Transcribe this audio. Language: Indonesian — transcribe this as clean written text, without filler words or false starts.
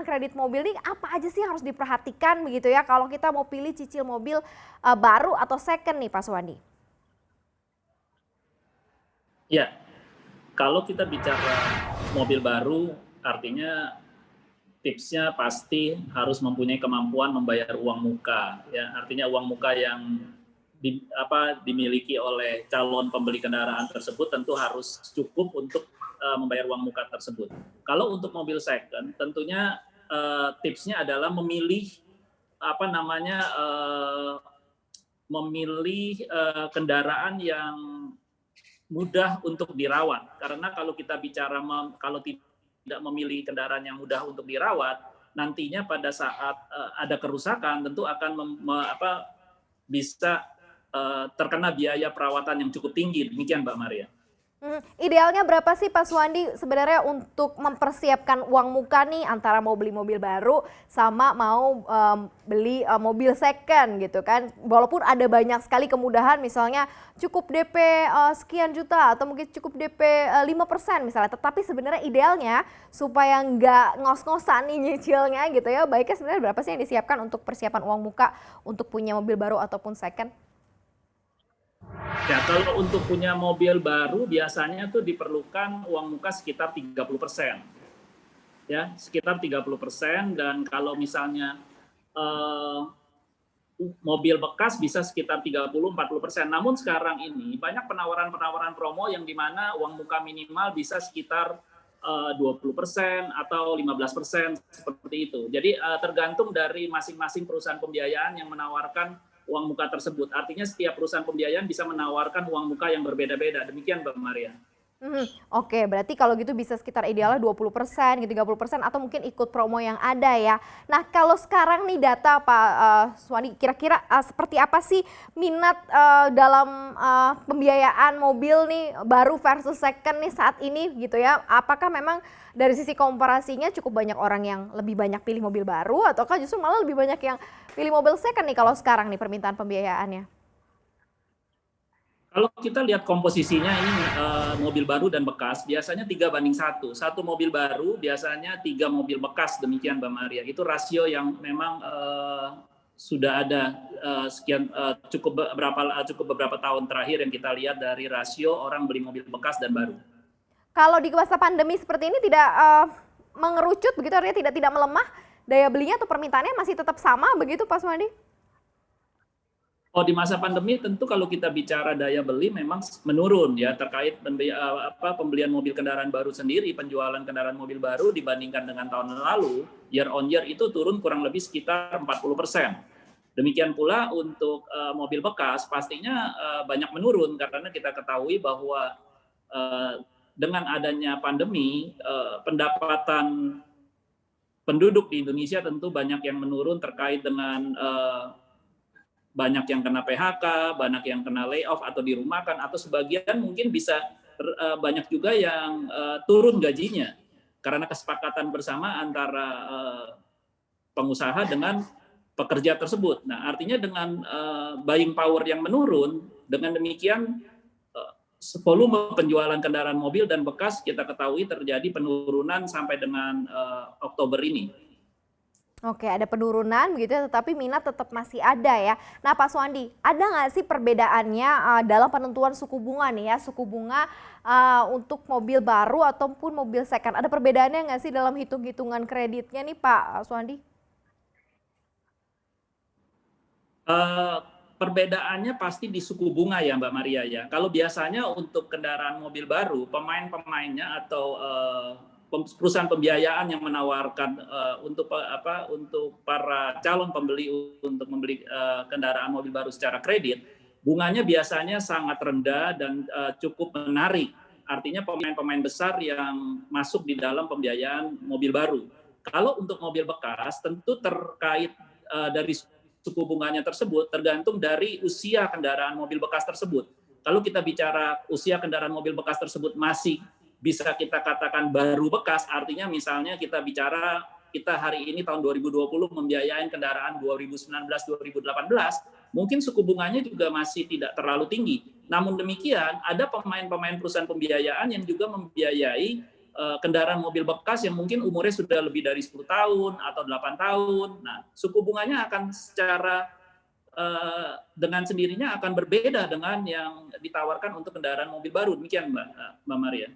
kredit mobil ini apa aja sih yang harus diperhatikan begitu ya kalau kita mau pilih cicil mobil baru atau second nih Pak Suwandi? Ya, kalau kita bicara mobil baru, artinya tipsnya pasti harus mempunyai kemampuan membayar uang muka, ya. Artinya uang muka yang dimiliki oleh calon pembeli kendaraan tersebut tentu harus cukup untuk membayar uang muka tersebut. Kalau untuk mobil second, tentunya tipsnya adalah memilih kendaraan yang mudah untuk dirawat. Karena kalau kita bicara kalau tidak memilih kendaraan yang mudah untuk dirawat, nantinya pada saat ada kerusakan tentu akan bisa terkena biaya perawatan yang cukup tinggi. Demikian Mbak Maria. Idealnya berapa sih Pak Suwandi sebenarnya untuk mempersiapkan uang muka nih antara mau beli mobil baru sama mau beli mobil second gitu kan. Walaupun ada banyak sekali kemudahan misalnya cukup DP sekian juta atau mungkin cukup DP 5% misalnya. Tetapi sebenarnya idealnya supaya nggak ngos-ngosan nih nyicilnya gitu ya. Baiknya sebenarnya berapa sih yang disiapkan untuk persiapan uang muka untuk punya mobil baru ataupun second? Ya, kalau untuk punya mobil baru biasanya tuh diperlukan uang muka sekitar 30%. Ya, sekitar 30%, dan kalau misalnya mobil bekas bisa sekitar 30-40%. Namun sekarang ini banyak penawaran-penawaran promo yang dimana uang muka minimal bisa sekitar 20% atau 15% seperti itu. Jadi tergantung dari masing-masing perusahaan pembiayaan yang menawarkan uang muka tersebut. Artinya setiap perusahaan pembiayaan bisa menawarkan uang muka yang berbeda-beda. Demikian Mbak Maria. Oke, berarti kalau gitu bisa sekitar idealnya 20%, gitu 30% atau mungkin ikut promo yang ada ya. Nah, kalau sekarang nih data Pak Suwandi, kira-kira seperti apa sih minat dalam pembiayaan mobil nih baru versus second nih saat ini gitu ya? Apakah memang dari sisi komparasinya cukup banyak orang yang lebih banyak pilih mobil baru ataukah justru malah lebih banyak yang pilih mobil second nih kalau sekarang nih permintaan pembiayaannya? Kalau kita lihat komposisinya ini mobil baru dan bekas, biasanya 3:1. Satu mobil baru biasanya 3 mobil bekas, demikian Mbak Maria. Itu rasio yang memang sudah ada cukup beberapa tahun terakhir yang kita lihat dari rasio orang beli mobil bekas dan baru. Kalau di masa pandemi seperti ini tidak mengerucut begitu, artinya tidak melemah daya belinya atau permintaannya masih tetap sama begitu Pak Suwandi? Oh, di masa pandemi tentu kalau kita bicara daya beli memang menurun ya, terkait pembelian mobil kendaraan baru sendiri, penjualan kendaraan mobil baru dibandingkan dengan tahun lalu, year on year itu turun kurang lebih sekitar 40%. Demikian pula untuk mobil bekas pastinya banyak menurun karena kita ketahui bahwa dengan adanya pandemi pendapatan penduduk di Indonesia tentu banyak yang menurun terkait dengan banyak yang kena PHK, banyak yang kena layoff atau dirumahkan, atau sebagian mungkin bisa banyak juga yang turun gajinya karena kesepakatan bersama antara pengusaha dengan pekerja tersebut. Nah, artinya dengan buying power yang menurun, dengan demikian volume penjualan kendaraan mobil dan bekas kita ketahui terjadi penurunan sampai dengan Oktober ini. Oke, ada penurunan begitu ya, tetapi minat tetap masih ada ya. Nah Pak Suwandi, ada nggak sih perbedaannya dalam penentuan suku bunga nih ya, suku bunga untuk mobil baru ataupun mobil second? Ada perbedaannya nggak sih dalam hitung-hitungan kreditnya nih Pak Suwandi? Perbedaannya pasti di suku bunga ya Mbak Maria ya. Kalau biasanya untuk kendaraan mobil baru, pemain-pemainnya atau perusahaan pembiayaan yang menawarkan untuk para calon pembeli untuk membeli kendaraan mobil baru secara kredit, bunganya biasanya sangat rendah dan cukup menarik. Artinya pemain-pemain besar yang masuk di dalam pembiayaan mobil baru. Kalau untuk mobil bekas tentu terkait dari suku bunganya tersebut tergantung dari usia kendaraan mobil bekas tersebut. Kalau kita bicara usia kendaraan mobil bekas tersebut masih bisa kita katakan baru bekas, artinya misalnya kita bicara kita hari ini tahun 2020 membiayain kendaraan 2019-2018, mungkin suku bunganya juga masih tidak terlalu tinggi. Namun demikian, ada pemain-pemain perusahaan pembiayaan yang juga membiayai kendaraan mobil bekas yang mungkin umurnya sudah lebih dari 10 tahun atau 8 tahun. Nah, suku bunganya akan secara dengan sendirinya akan berbeda dengan yang ditawarkan untuk kendaraan mobil baru. Demikian Mbak Maria.